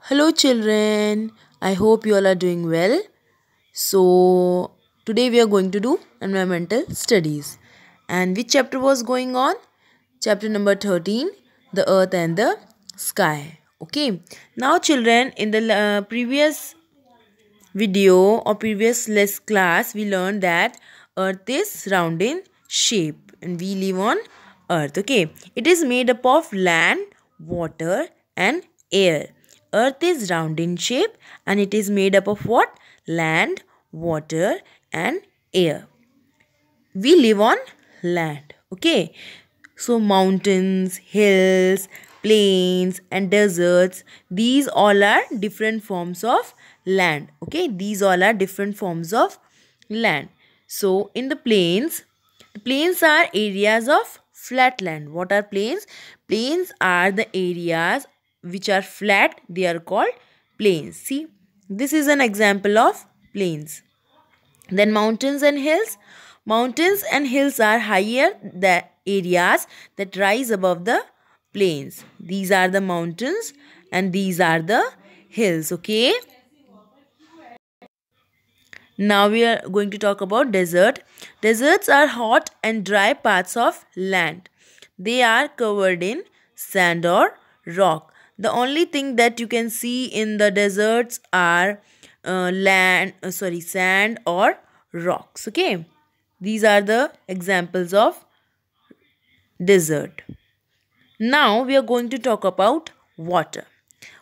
Hello, children. I hope you all are doing well. So, today we are going to do environmental studies. And which chapter was going on? Chapter number 13, the earth and the sky. Okay. Now, children, in the previous video or previous class, we learned that earth is round in shape and we live on earth. Okay. It is made up of land, water and air. Earth is round in shape and it is made up of what? Land, water and air. We live on land. Okay. So mountains, hills, plains and deserts, these all are different forms of land. Okay. These all are different forms of land. So in the plains are areas of flat land. What are plains? Plains are the areas which are flat. They are called plains. See, this is an example of plains. Then mountains and hills. Mountains and hills are higher the areas that rise above the plains. These are the mountains and these are the hills. Okay. Now we are going to talk about desert. Deserts are hot and dry parts of land. They are covered in sand or rock. The only thing that you can see in the deserts are sand or rocks. Okay, these are the examples of desert. Now we are going to talk about water.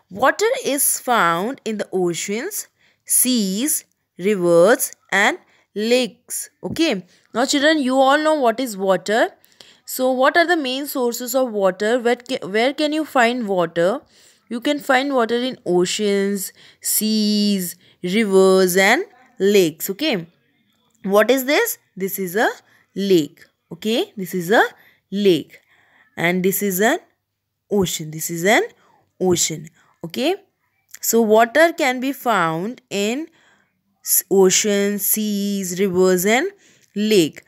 Water is found in the oceans, seas, rivers and lakes. Okay. Now children, you all know what is water. So what are the main sources of water? Where can you find water? You can find water in oceans, seas, rivers and lakes. Okay. What is this? This is a lake. Okay. This is a lake. And this is an ocean. This is an ocean. Okay. So water can be found in oceans, seas, rivers and lake.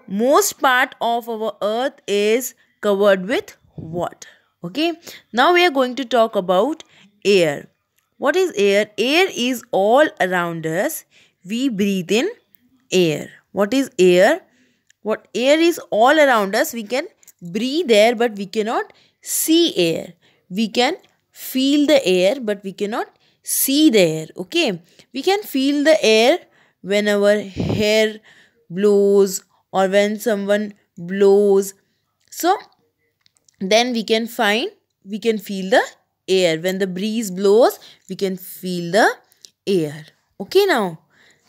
Most part of our earth is covered with water. Okay. Now we are going to talk about air. What is air? Air is all around us. We breathe in air. What is air? What air is all around us. We can breathe air but we cannot see air. We can feel the air but we cannot see the air. Okay. We can feel the air when our hair blows or when someone blows. So then we can feel the air. When the breeze blows, we can feel the air. Okay now.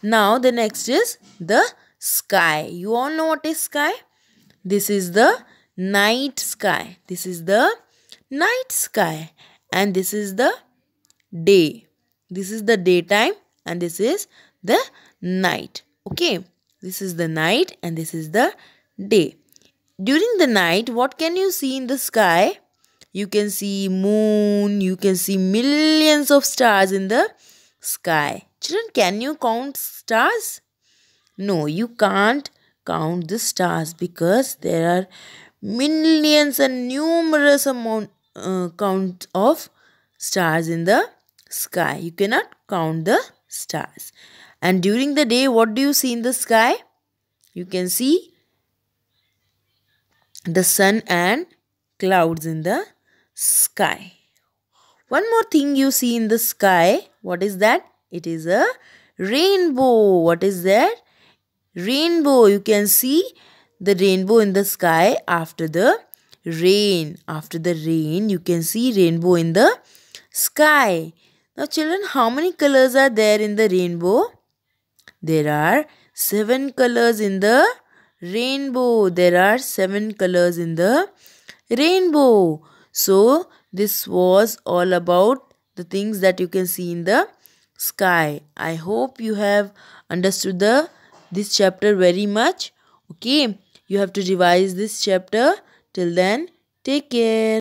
Now the next is the sky. You all know what is sky? This is the night sky. This is the night sky. And this is the day. This is the daytime and this is the night. Okay. This is the night and this is the day. During the night, what can you see in the sky? You can see moon. You can see millions of stars in the sky. Children, can you count stars? No, you can't count the stars because there are millions and numerous count of stars in the sky. You cannot count the stars. And during the day, what do you see in the sky? You can see the sun and clouds in the sky. One more thing you see in the sky. What is that? It is a rainbow. What is that? Rainbow. You can see the rainbow in the sky after the rain. After the rain, you can see rainbow in the sky. Now children, how many colors are there in the rainbow? There are 7 colors in the rainbow. There are 7 colors in the rainbow. So this was all about the things that you can see in the sky. I hope you have understood this chapter very much. Okay, you have to revise this chapter. Till then, take care.